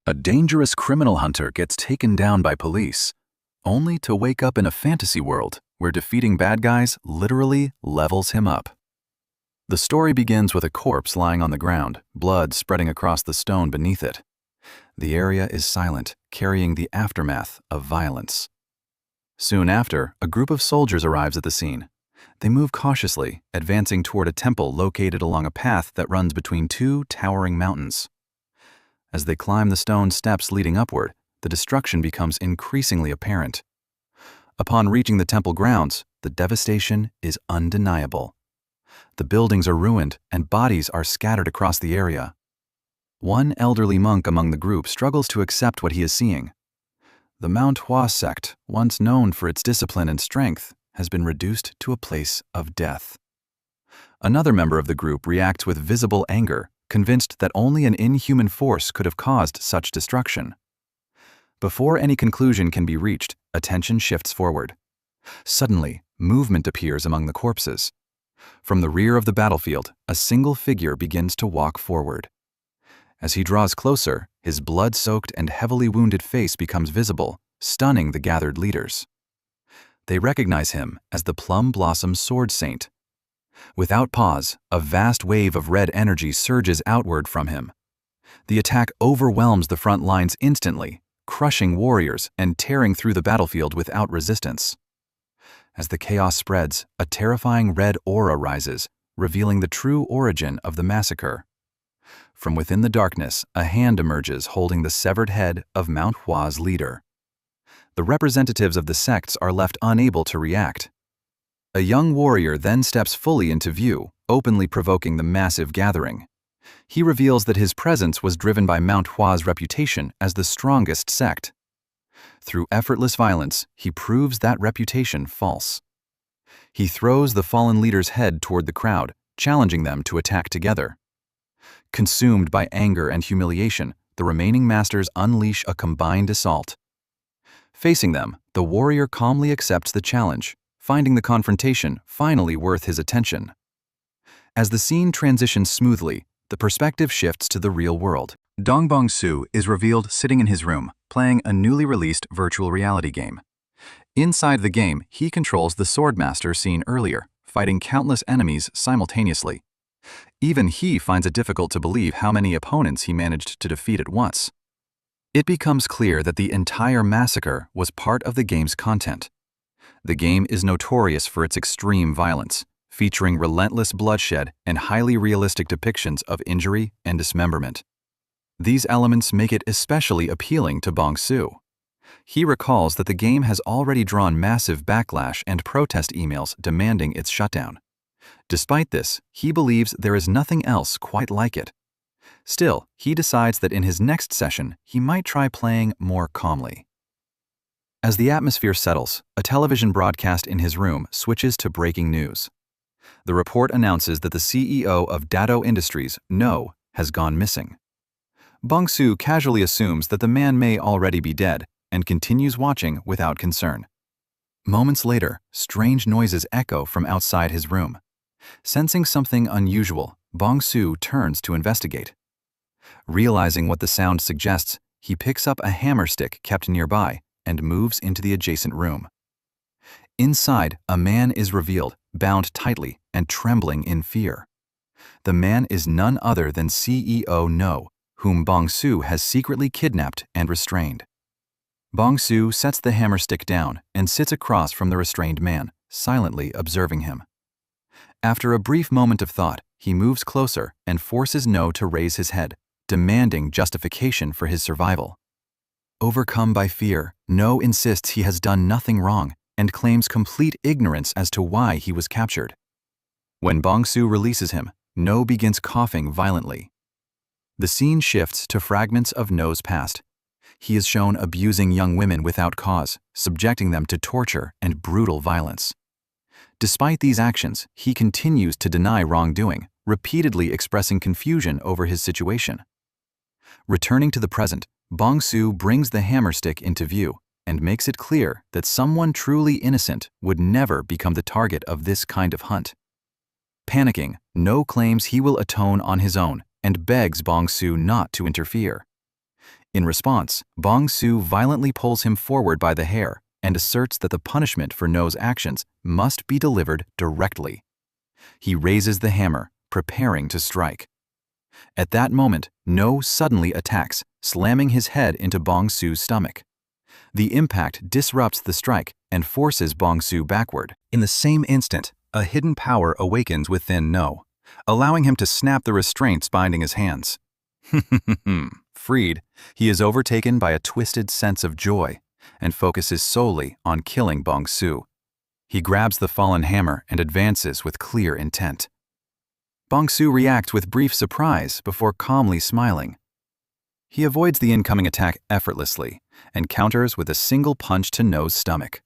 A dangerous criminal hunter gets taken down by police, only to wake up in a fantasy world where defeating bad guys literally levels him up. The story begins with a corpse lying on the ground, blood spreading across the stone beneath it. The area is silent, carrying the aftermath of violence. Soon after, a group of soldiers arrives at the scene. They move cautiously, advancing toward a temple located along a path that runs between two towering mountains. As they climb the stone steps leading upward, the destruction becomes increasingly apparent. Upon reaching the temple grounds, the devastation is undeniable. The buildings are ruined and bodies are scattered across the area. One elderly monk among the group struggles to accept what he is seeing. The Manhwa sect, once known for its discipline and strength, has been reduced to a place of death. Another member of the group reacts with visible anger, convinced that only an inhuman force could have caused such destruction. Before any conclusion can be reached, attention shifts forward. Suddenly, movement appears among the corpses. From the rear of the battlefield, a single figure begins to walk forward. As he draws closer, his blood-soaked and heavily wounded face becomes visible, stunning the gathered leaders. They recognize him as the Plum Blossom Sword Saint. Without pause, a vast wave of red energy surges outward from him. The attack overwhelms the front lines instantly, crushing warriors and tearing through the battlefield without resistance. As the chaos spreads, a terrifying red aura rises, revealing the true origin of the massacre. From within the darkness, a hand emerges holding the severed head of Manhwa's leader. The representatives of the sects are left unable to react. A young warrior then steps fully into view, openly provoking the massive gathering. He reveals that his presence was driven by Manhwa's reputation as the strongest sect. Through effortless violence, he proves that reputation false. He throws the fallen leader's head toward the crowd, challenging them to attack together. Consumed by anger and humiliation, the remaining masters unleash a combined assault. Facing them, the warrior calmly accepts the challenge, finding the confrontation finally worth his attention. As the scene transitions smoothly, the perspective shifts to the real world. Dongbong-soo is revealed sitting in his room, playing a newly released virtual reality game. Inside the game, he controls the swordmaster seen earlier, fighting countless enemies simultaneously. Even he finds it difficult to believe how many opponents he managed to defeat at once. It becomes clear that the entire massacre was part of the game's content. The game is notorious for its extreme violence, featuring relentless bloodshed and highly realistic depictions of injury and dismemberment. These elements make it especially appealing to Bong-soo. He recalls that the game has already drawn massive backlash and protest emails demanding its shutdown. Despite this, he believes there is nothing else quite like it. Still, he decides that in his next session, he might try playing more calmly. As the atmosphere settles, a television broadcast in his room switches to breaking news. The report announces that the CEO of Datto Industries, No, has gone missing. Bong-soo casually assumes that the man may already be dead and continues watching without concern. Moments later, strange noises echo from outside his room. Sensing something unusual, Bong-soo turns to investigate. Realizing what the sound suggests, he picks up a hammer stick kept nearby and moves into the adjacent room. Inside, a man is revealed, bound tightly and trembling in fear. The man is none other than CEO No, whom Bong-soo has secretly kidnapped and restrained. Bong-soo sets the hammer stick down and sits across from the restrained man, silently observing him. After a brief moment of thought, he moves closer and forces No to raise his head, demanding justification for his survival. Overcome by fear, No insists he has done nothing wrong and claims complete ignorance as to why he was captured. When Bong-soo releases him, No begins coughing violently. The scene shifts to fragments of No's past. He is shown abusing young women without cause, subjecting them to torture and brutal violence. Despite these actions, he continues to deny wrongdoing, repeatedly expressing confusion over his situation. Returning to the present, Bong-soo brings the hammer stick into view and makes it clear that someone truly innocent would never become the target of this kind of hunt. Panicking, No claims he will atone on his own and begs Bong-soo not to interfere. In response, Bong Su violently pulls him forward by the hair and asserts that the punishment for No's actions must be delivered directly. He raises the hammer, preparing to strike. At that moment, No suddenly attacks, slamming his head into Bong Su's stomach. The impact disrupts the strike and forces Bong Su backward. In the same instant, a hidden power awakens within No, allowing him to snap the restraints binding his hands. Freed, he is overtaken by a twisted sense of joy and focuses solely on killing Bong Su. He grabs the fallen hammer and advances with clear intent. Bong Su reacts with brief surprise before calmly smiling. He avoids the incoming attack effortlessly and counters with a single punch to No's stomach.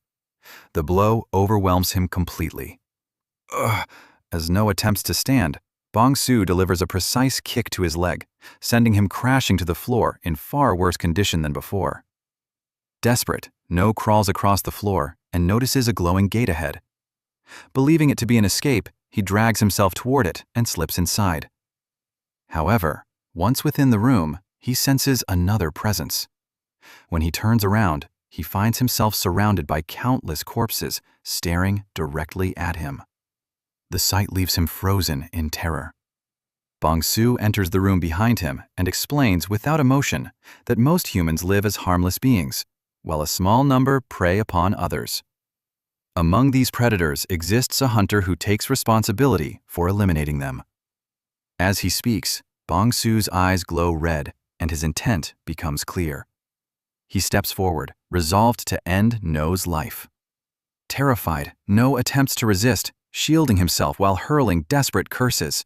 The blow overwhelms him completely. As No attempts to stand, Bong Su delivers a precise kick to his leg, sending him crashing to the floor in far worse condition than before. Desperate, No crawls across the floor and notices a glowing gate ahead. Believing it to be an escape, he drags himself toward it and slips inside. However, once within the room, he senses another presence. When he turns around, he finds himself surrounded by countless corpses staring directly at him. The sight leaves him frozen in terror. Bong Su enters the room behind him and explains without emotion that most humans live as harmless beings, while a small number prey upon others. Among these predators exists a hunter who takes responsibility for eliminating them. As he speaks, Bong Su's eyes glow red and his intent becomes clear. He steps forward, resolved to end No's life. Terrified, No attempts to resist, shielding himself while hurling desperate curses.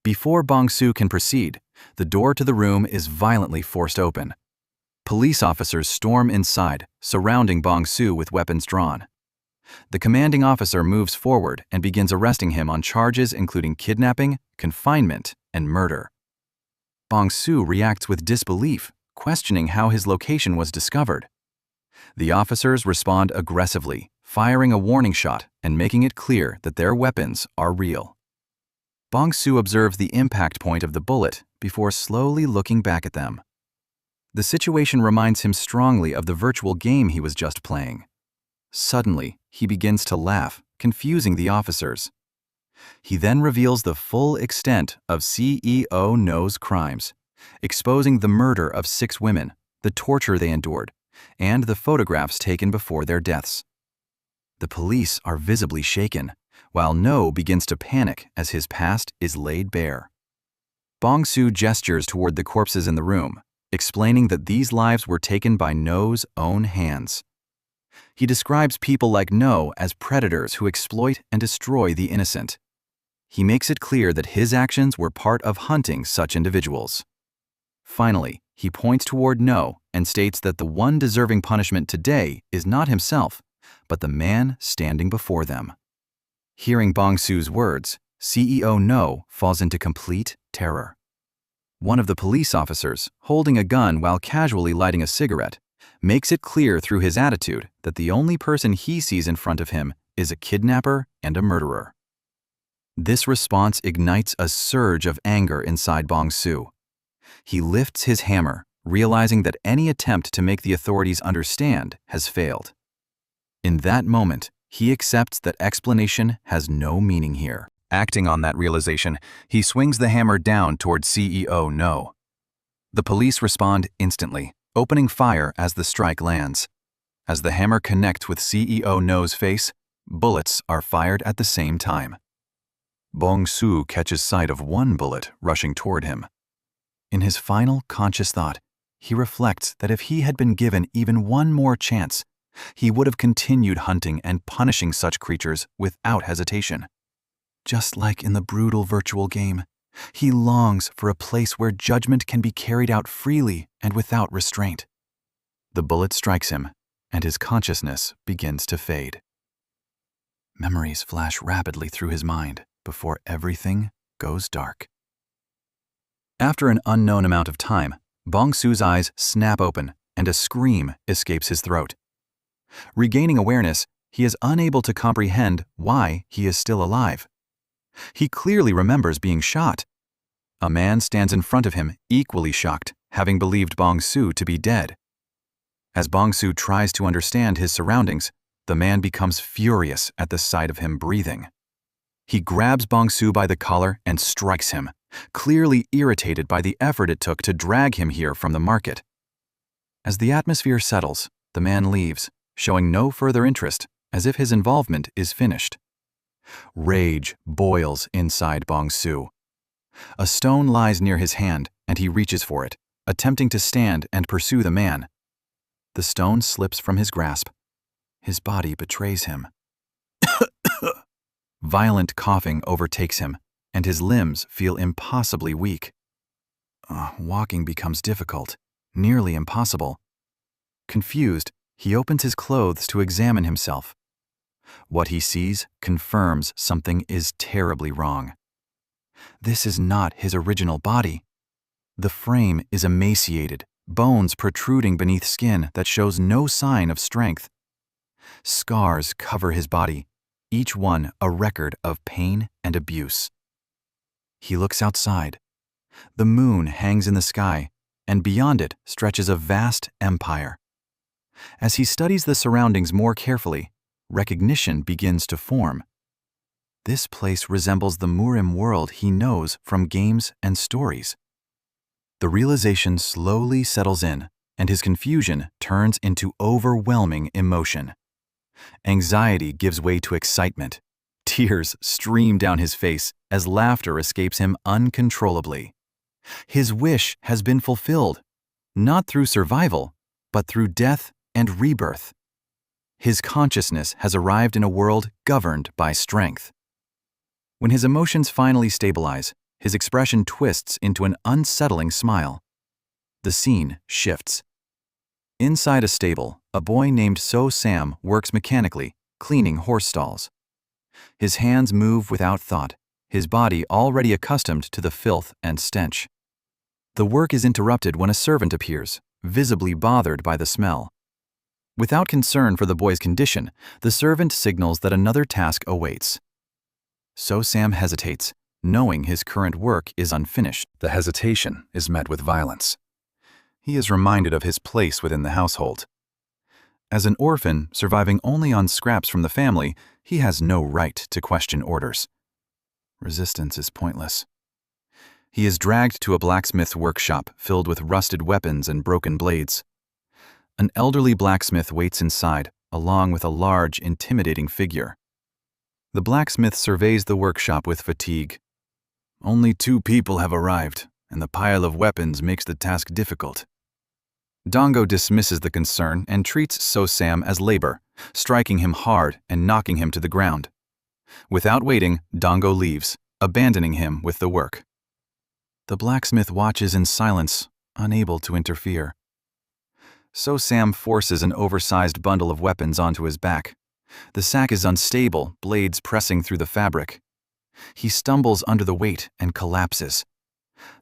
Before Bong Su can proceed, the door to the room is violently forced open. Police officers storm inside, surrounding Bong Su with weapons drawn. The commanding officer moves forward and begins arresting him on charges including kidnapping, confinement, and murder. Bong Su reacts with disbelief, questioning how his location was discovered. The officers respond aggressively, firing a warning shot and making it clear that their weapons are real. Bong Su observes the impact point of the bullet before slowly looking back at them. The situation reminds him strongly of the virtual game he was just playing. Suddenly, he begins to laugh, confusing the officers. He then reveals the full extent of CEO No's crimes, exposing the murder of 6 women, the torture they endured, and the photographs taken before their deaths. The police are visibly shaken, while No begins to panic as his past is laid bare. Bong Su gestures toward the corpses in the room, explaining that these lives were taken by No's own hands. He describes people like No as predators who exploit and destroy the innocent. He makes it clear that his actions were part of hunting such individuals. Finally, he points toward No and states that the one deserving punishment today is not himself, but the man standing before them. Hearing Bong Su's words, CEO No falls into complete terror. One of the police officers, holding a gun while casually lighting a cigarette, makes it clear through his attitude that the only person he sees in front of him is a kidnapper and a murderer. This response ignites a surge of anger inside Bong Su. He lifts his hammer, realizing that any attempt to make the authorities understand has failed. In that moment, he accepts that explanation has no meaning here. Acting on that realization, he swings the hammer down toward CEO No. The police respond instantly, opening fire as the strike lands. As the hammer connects with CEO No's face, bullets are fired at the same time. Bong Su catches sight of one bullet rushing toward him. In his final conscious thought, he reflects that if he had been given even one more chance, he would have continued hunting and punishing such creatures without hesitation. Just like in the brutal virtual game, he longs for a place where judgment can be carried out freely and without restraint. The bullet strikes him, and his consciousness begins to fade. Memories flash rapidly through his mind before everything goes dark. After an unknown amount of time, Bong Su's eyes snap open and a scream escapes his throat. Regaining awareness, he is unable to comprehend why he is still alive. He clearly remembers being shot. A man stands in front of him, equally shocked, having believed Bong-su to be dead. As Bong-su tries to understand his surroundings, the man becomes furious at the sight of him breathing. He grabs Bong-su by the collar and strikes him, clearly irritated by the effort it took to drag him here from the market. As the atmosphere settles, the man leaves, showing no further interest, as if his involvement is finished. Rage boils inside Bong-su. A stone lies near his hand, and he reaches for it, attempting to stand and pursue the man. The stone slips from his grasp. His body betrays him. Violent coughing overtakes him, and his limbs feel impossibly weak. Walking becomes difficult, nearly impossible. Confused, he opens his clothes to examine himself. What he sees confirms something is terribly wrong. This is not his original body. The frame is emaciated, bones protruding beneath skin that shows no sign of strength. Scars cover his body, each one a record of pain and abuse. He looks outside. The moon hangs in the sky, and beyond it stretches a vast empire. As he studies the surroundings more carefully, recognition begins to form. This place resembles the Murim world he knows from games and stories. The realization slowly settles in, and his confusion turns into overwhelming emotion. Anxiety gives way to excitement. Tears stream down his face as laughter escapes him uncontrollably. His wish has been fulfilled, not through survival, but through death and rebirth. His consciousness has arrived in a world governed by strength. When his emotions finally stabilize, his expression twists into an unsettling smile. The scene shifts. Inside a stable, a boy named So-Sam works mechanically, cleaning horse stalls. His hands move without thought, his body already accustomed to the filth and stench. The work is interrupted when a servant appears, visibly bothered by the smell. Without concern for the boy's condition, the servant signals that another task awaits. So-Sam hesitates, knowing his current work is unfinished. The hesitation is met with violence. He is reminded of his place within the household. As an orphan, surviving only on scraps from the family, he has no right to question orders. Resistance is pointless. He is dragged to a blacksmith's workshop filled with rusted weapons and broken blades. An elderly blacksmith waits inside, along with a large, intimidating figure. The blacksmith surveys the workshop with fatigue. Only 2 people have arrived, and the pile of weapons makes the task difficult. Dango dismisses the concern and treats So-Sam as labor, striking him hard and knocking him to the ground. Without waiting, Dango leaves, abandoning him with the work. The blacksmith watches in silence, unable to interfere. So-Sam forces an oversized bundle of weapons onto his back. The sack is unstable, blades pressing through the fabric. He stumbles under the weight and collapses.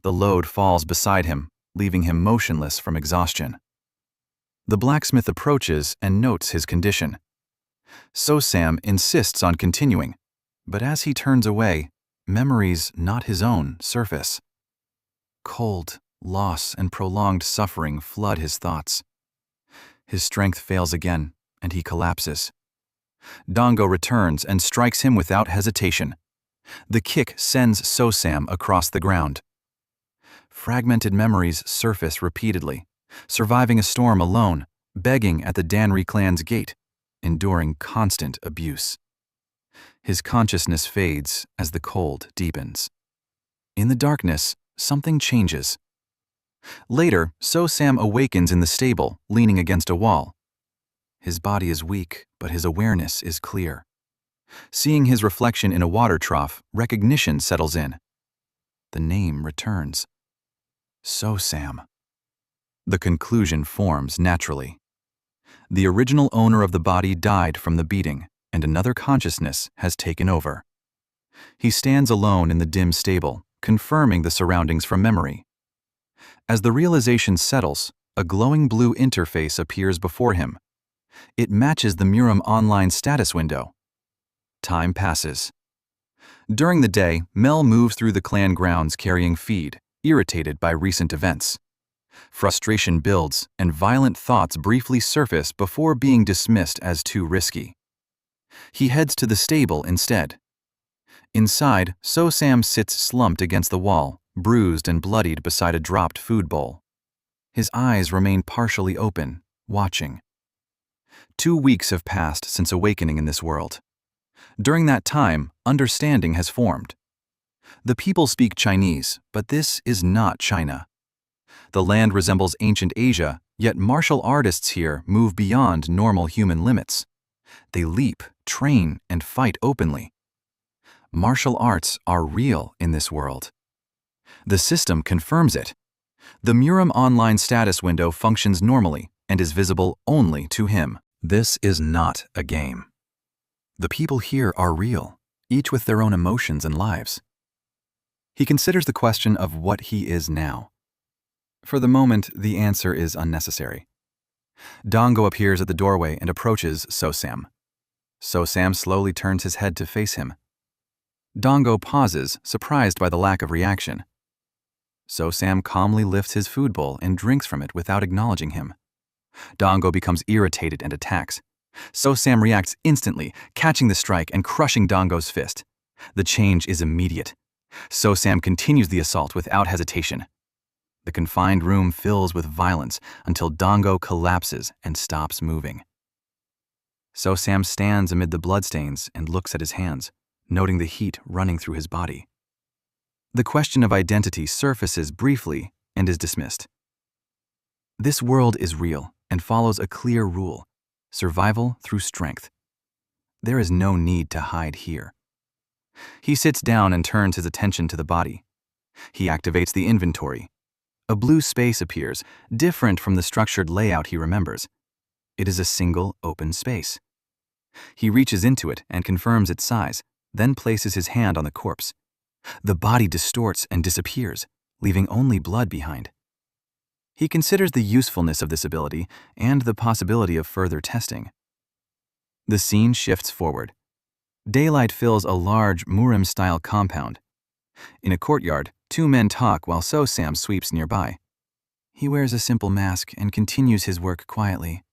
The load falls beside him, leaving him motionless from exhaustion. The blacksmith approaches and notes his condition. So-Sam insists on continuing, but as he turns away, memories not his own surface. Cold, loss, and prolonged suffering flood his thoughts. His strength fails again, and he collapses. Dango returns and strikes him without hesitation. The kick sends So-Sam across the ground. Fragmented memories surface repeatedly, surviving a storm alone, begging at the Danri clan's gate, enduring constant abuse. His consciousness fades as the cold deepens. In the darkness, something changes. Later, So-Sam awakens in the stable, leaning against a wall. His body is weak, but his awareness is clear. Seeing his reflection in a water trough, recognition settles in. The name returns. So-Sam. The conclusion forms naturally. The original owner of the body died from the beating, and another consciousness has taken over. He stands alone in the dim stable, confirming the surroundings from memory. As the realization settles, a glowing blue interface appears before him. It matches the Murim online status window. Time passes. During the day, Mel moves through the clan grounds carrying feed, irritated by recent events. Frustration builds, and violent thoughts briefly surface before being dismissed as too risky. He heads to the stable instead. Inside, So-Sam sits slumped against the wall, bruised and bloodied beside a dropped food bowl. His eyes remain partially open, watching. 2 weeks have passed since awakening in this world. During that time, understanding has formed. The people speak Chinese, but this is not China. The land resembles ancient Asia, yet martial artists here move beyond normal human limits. They leap, train, and fight openly. Martial arts are real in this world. The system confirms it. The Murim online status window functions normally and is visible only to him. This is not a game. The people here are real, each with their own emotions and lives. He considers the question of what he is now. For the moment, the answer is unnecessary. Dango appears at the doorway and approaches So-Sam. So-Sam slowly turns his head to face him. Dango pauses, surprised by the lack of reaction. So-Sam calmly lifts his food bowl and drinks from it without acknowledging him. Dango becomes irritated and attacks. So-Sam reacts instantly, catching the strike and crushing Dango's fist. The change is immediate. So-Sam continues the assault without hesitation. The confined room fills with violence until Dango collapses and stops moving. So-Sam stands amid the bloodstains and looks at his hands, noting the heat running through his body. The question of identity surfaces briefly and is dismissed. This world is real and follows a clear rule: survival through strength. There is no need to hide here. He sits down and turns his attention to the body. He activates the inventory. A blue space appears, different from the structured layout he remembers. It is a single open space. He reaches into it and confirms its size, then places his hand on the corpse. The body distorts and disappears, leaving only blood behind. He considers the usefulness of this ability and the possibility of further testing. The scene shifts forward. Daylight fills a large Murim-style compound. In a courtyard, 2 men talk while So-Sam sweeps nearby. He wears a simple mask and continues his work quietly.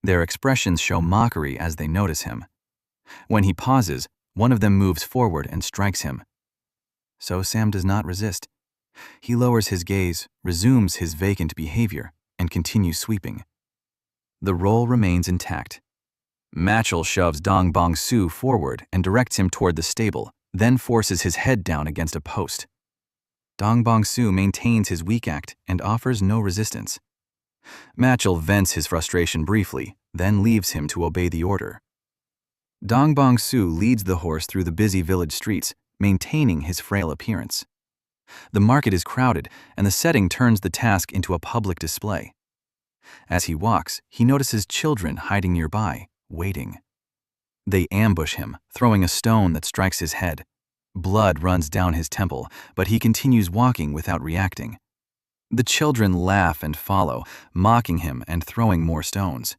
Their expressions show mockery as they notice him. When he pauses, one of them moves forward and strikes him. So-Sam does not resist. He lowers his gaze, resumes his vacant behavior, and continues sweeping. The role remains intact. Machel shoves Dong Bong-Soo forward and directs him toward the stable, then forces his head down against a post. Dong Bong-Soo maintains his weak act and offers no resistance. Machel vents his frustration briefly, then leaves him to obey the order. Dong Bong-Soo leads the horse through the busy village streets, maintaining his frail appearance. The market is crowded, and the setting turns the task into a public display. As he walks, he notices children hiding nearby, waiting. They ambush him, throwing a stone that strikes his head. Blood runs down his temple, but he continues walking without reacting. The children laugh and follow, mocking him and throwing more stones.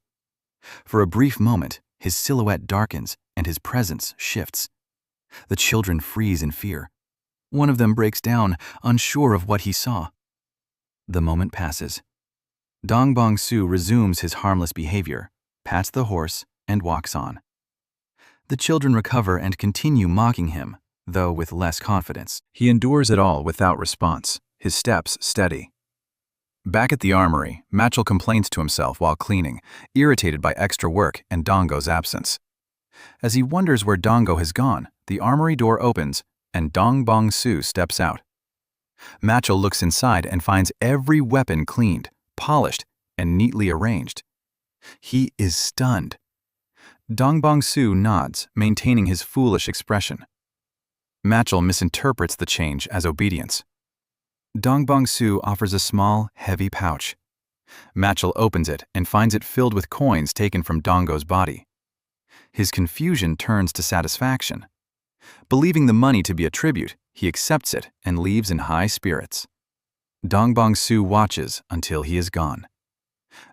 For a brief moment, his silhouette darkens and his presence shifts. The children freeze in fear. One of them breaks down, unsure of what he saw. The moment passes. Dong Bong-Soo resumes his harmless behavior, pats the horse, and walks on. The children recover and continue mocking him, though with less confidence. He endures it all without response, his steps steady. Back at the armory, Machel complains to himself while cleaning, irritated by extra work and Dongo's absence. As he wonders where Dango has gone, the armory door opens, and Dong Bong-Soo steps out. Machel looks inside and finds every weapon cleaned, polished, and neatly arranged. He is stunned. Dong Bong-Soo nods, maintaining his foolish expression. Machel misinterprets the change as obedience. Dong Bong-Soo offers a small, heavy pouch. Machel opens it and finds it filled with coins taken from Dongo's body. His confusion turns to satisfaction. Believing the money to be a tribute, he accepts it and leaves in high spirits. Dong Bong-Soo watches until he is gone.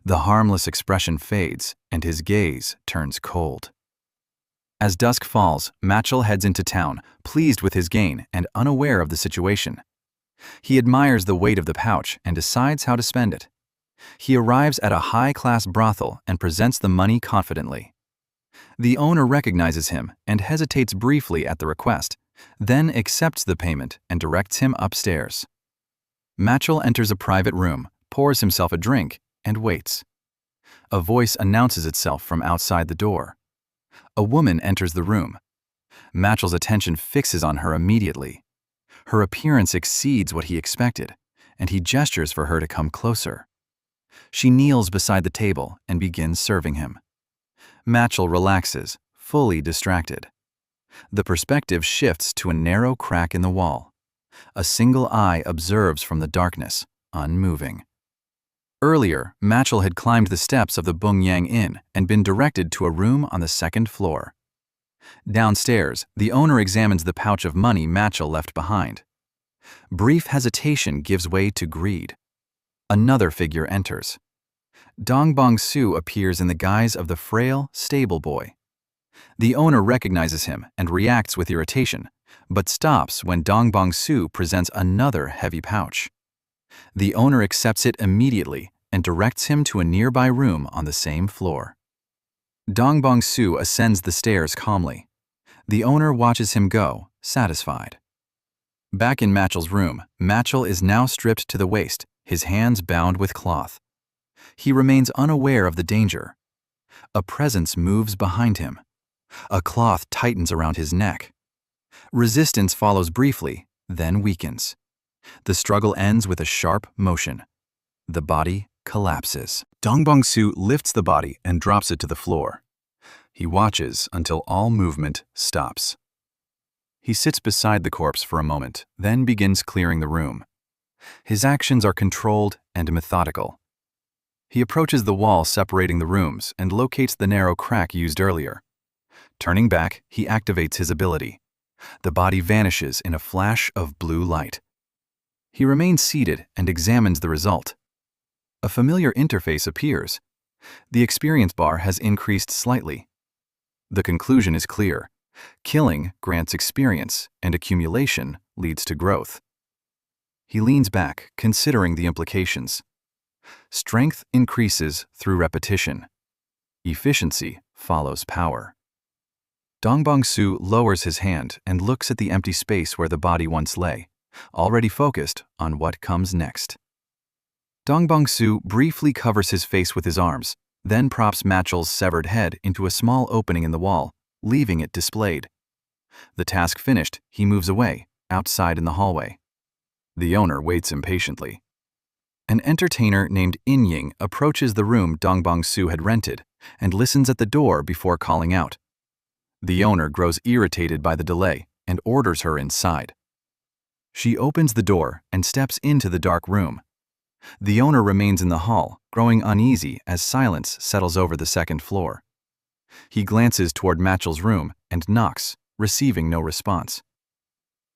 The harmless expression fades, and his gaze turns cold. As dusk falls, Machel heads into town, pleased with his gain and unaware of the situation. He admires the weight of the pouch and decides how to spend it. He arrives at a high-class brothel and presents the money confidently. The owner recognizes him and hesitates briefly at the request, then accepts the payment and directs him upstairs. Machel enters a private room, pours himself a drink, and waits. A voice announces itself from outside the door. A woman enters the room. Machel's attention fixes on her immediately. Her appearance exceeds what he expected, and he gestures for her to come closer. She kneels beside the table and begins serving him. Machel relaxes, fully distracted. The perspective shifts to a narrow crack in the wall. A single eye observes from the darkness, unmoving. Earlier, Machel had climbed the steps of the Bungyang Inn and been directed to a room on the second floor. Downstairs, the owner examines the pouch of money Machel left behind. Brief hesitation gives way to greed. Another figure enters. Dongbong Su appears in the guise of the frail, stable boy. The owner recognizes him and reacts with irritation, but stops when Dongbong Su presents another heavy pouch. The owner accepts it immediately and directs him to a nearby room on the same floor. Dongbong Su ascends the stairs calmly. The owner watches him go, satisfied. Back in Machel's room, Machel is now stripped to the waist, his hands bound with cloth. He remains unaware of the danger. A presence moves behind him. A cloth tightens around his neck. Resistance follows briefly, then weakens. The struggle ends with a sharp motion. The body collapses. Dongbong Su lifts the body and drops it to the floor. He watches until all movement stops. He sits beside the corpse for a moment, then begins clearing the room. His actions are controlled and methodical. He approaches the wall separating the rooms and locates the narrow crack used earlier. Turning back, he activates his ability. The body vanishes in a flash of blue light. He remains seated and examines the result. A familiar interface appears. The experience bar has increased slightly. The conclusion is clear. Killing grants experience, and accumulation leads to growth. He leans back, considering the implications. Strength increases through repetition. Efficiency follows power. Dongbong Su lowers his hand and looks at the empty space where the body once lay, already focused on what comes next. Dongbong Su briefly covers his face with his arms, then props Machel's severed head into a small opening in the wall, leaving it displayed. The task finished, he moves away, outside in the hallway. The owner waits impatiently. An entertainer named Inying approaches the room Dongbong Su had rented and listens at the door before calling out. The owner grows irritated by the delay and orders her inside. She opens the door and steps into the dark room. The owner remains in the hall, growing uneasy as silence settles over the second floor. He glances toward Machel's room and knocks, receiving no response.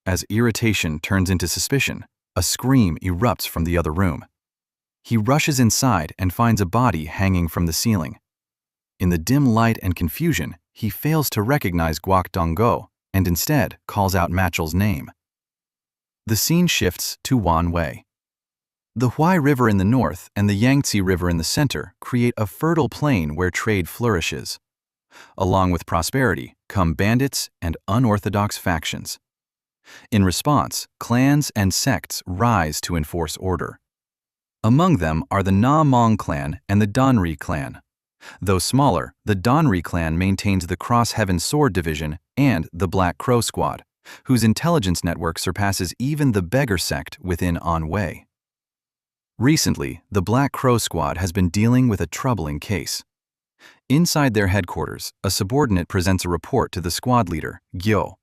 As irritation turns into suspicion, a scream erupts from the other room. He rushes inside and finds a body hanging from the ceiling. In the dim light and confusion, he fails to recognize Guok Donggo and instead calls out Machel's name. The scene shifts to Wanwei. The Huai River in the north and the Yangtze River in the center create a fertile plain where trade flourishes. Along with prosperity come bandits and unorthodox factions. In response, clans and sects rise to enforce order. Among them are the Na Mong clan and the Donri clan. Though smaller, the Donri clan maintains the Cross Heaven Sword Division and the Black Crow Squad, whose intelligence network surpasses even the beggar sect within Anhui. Recently, the Black Crow Squad has been dealing with a troubling case. Inside their headquarters, a subordinate presents a report to the squad leader, Gyo.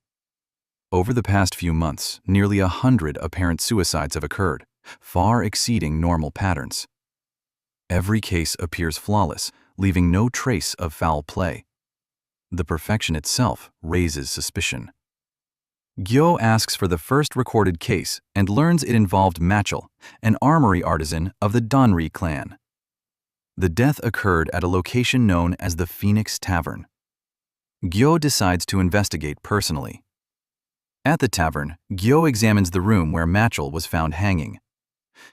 Over the past few months, nearly 100 apparent suicides have occurred, far exceeding normal patterns. Every case appears flawless, leaving no trace of foul play. The perfection itself raises suspicion. Gyo asks for the first recorded case and learns it involved Machel, an armory artisan of the Donri clan. The death occurred at a location known as the Phoenix Tavern. Gyo decides to investigate personally. At the tavern, Gyo examines the room where Machel was found hanging.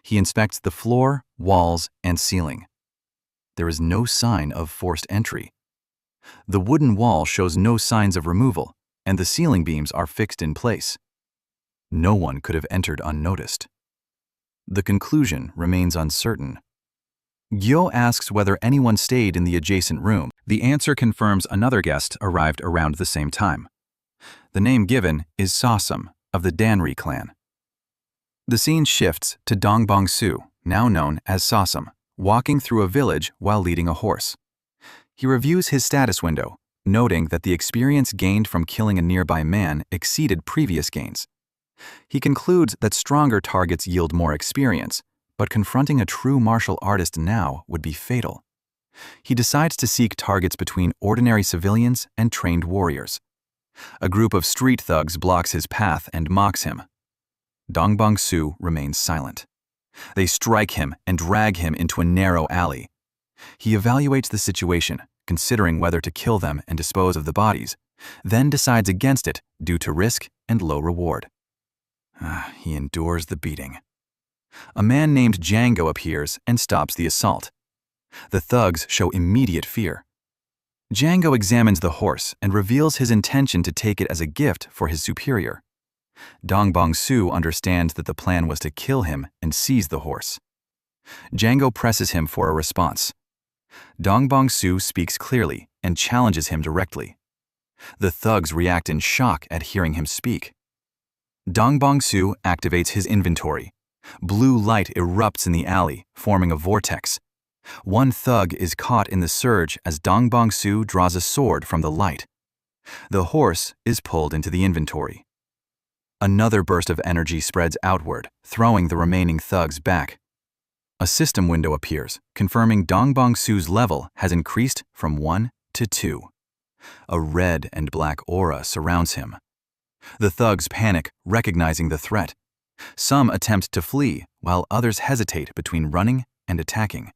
He inspects the floor, walls, and ceiling. There is no sign of forced entry. The wooden wall shows no signs of removal, and the ceiling beams are fixed in place. No one could have entered unnoticed. The conclusion remains uncertain. Gyo asks whether anyone stayed in the adjacent room. The answer confirms another guest arrived around the same time. The name given is Sosum, of the Danri clan. The scene shifts to Dongbong-su, now known as Sosum, walking through a village while leading a horse. He reviews his status window, noting that the experience gained from killing a nearby man exceeded previous gains. He concludes that stronger targets yield more experience, but confronting a true martial artist now would be fatal. He decides to seek targets between ordinary civilians and trained warriors. A group of street thugs blocks his path and mocks him. Dongbong-su remains silent. They strike him and drag him into a narrow alley. He evaluates the situation, considering whether to kill them and dispose of the bodies, then decides against it due to risk and low reward. He endures the beating. A man named Django appears and stops the assault. The thugs show immediate fear. Django examines the horse and reveals his intention to take it as a gift for his superior. Dongbong-su understands that the plan was to kill him and seize the horse. Django presses him for a response. Dongbong-su speaks clearly and challenges him directly. The thugs react in shock at hearing him speak. Dongbong-su activates his inventory. Blue light erupts in the alley, forming a vortex. One thug is caught in the surge as Dongbong-su draws a sword from the light. The horse is pulled into the inventory. Another burst of energy spreads outward, throwing the remaining thugs back. A system window appears, confirming Dongbong-su's level has increased from 1 to 2. A red and black aura surrounds him. The thugs panic, recognizing the threat. Some attempt to flee, while others hesitate between running and attacking.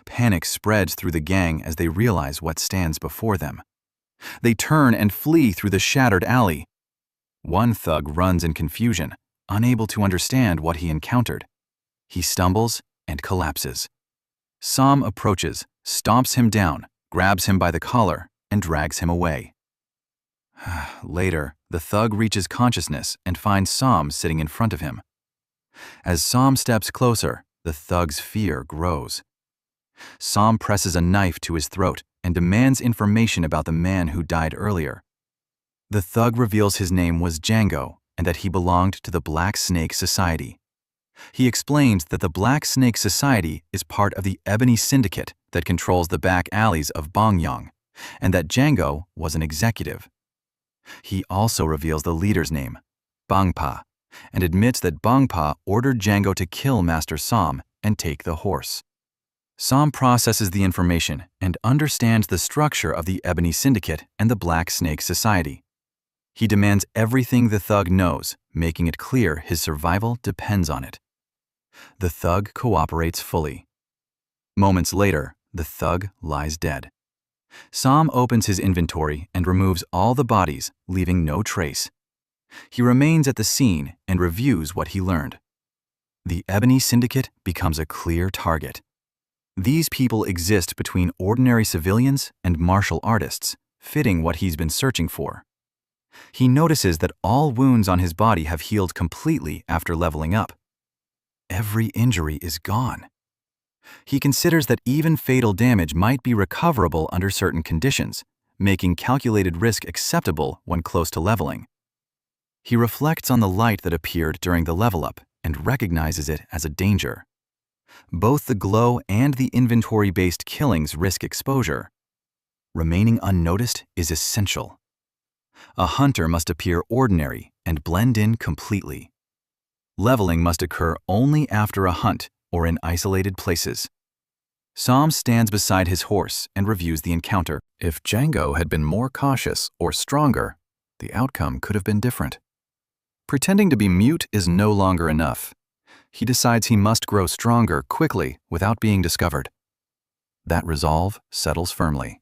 Panic spreads through the gang as they realize what stands before them. They turn and flee through the shattered alley. One thug runs in confusion, unable to understand what he encountered. He stumbles and collapses. Sam approaches, stomps him down, grabs him by the collar, and drags him away. Later, the thug reaches consciousness and finds Sam sitting in front of him. As Sam steps closer, the thug's fear grows. Sam presses a knife to his throat and demands information about the man who died earlier. The thug reveals his name was Django and that he belonged to the Black Snake Society. He explains that the Black Snake Society is part of the Ebony Syndicate that controls the back alleys of Bongyang, and that Django was an executive. He also reveals the leader's name, Bangpa, and admits that Bangpa ordered Django to kill Master Sam and take the horse. Sam processes the information and understands the structure of the Ebony Syndicate and the Black Snake Society. He demands everything the thug knows, making it clear his survival depends on it. The thug cooperates fully. Moments later, the thug lies dead. Sam opens his inventory and removes all the bodies, leaving no trace. He remains at the scene and reviews what he learned. The Ebony Syndicate becomes a clear target. These people exist between ordinary civilians and martial artists, fitting what he's been searching for. He notices that all wounds on his body have healed completely after leveling up. Every injury is gone. He considers that even fatal damage might be recoverable under certain conditions, making calculated risk acceptable when close to leveling. He reflects on the light that appeared during the level up and recognizes it as a danger. Both the glow and the inventory-based killings risk exposure. Remaining unnoticed is essential. A hunter must appear ordinary and blend in completely. Leveling must occur only after a hunt or in isolated places. Sam stands beside his horse and reviews the encounter. If Django had been more cautious or stronger, the outcome could have been different. Pretending to be mute is no longer enough. He decides he must grow stronger quickly without being discovered. That resolve settles firmly.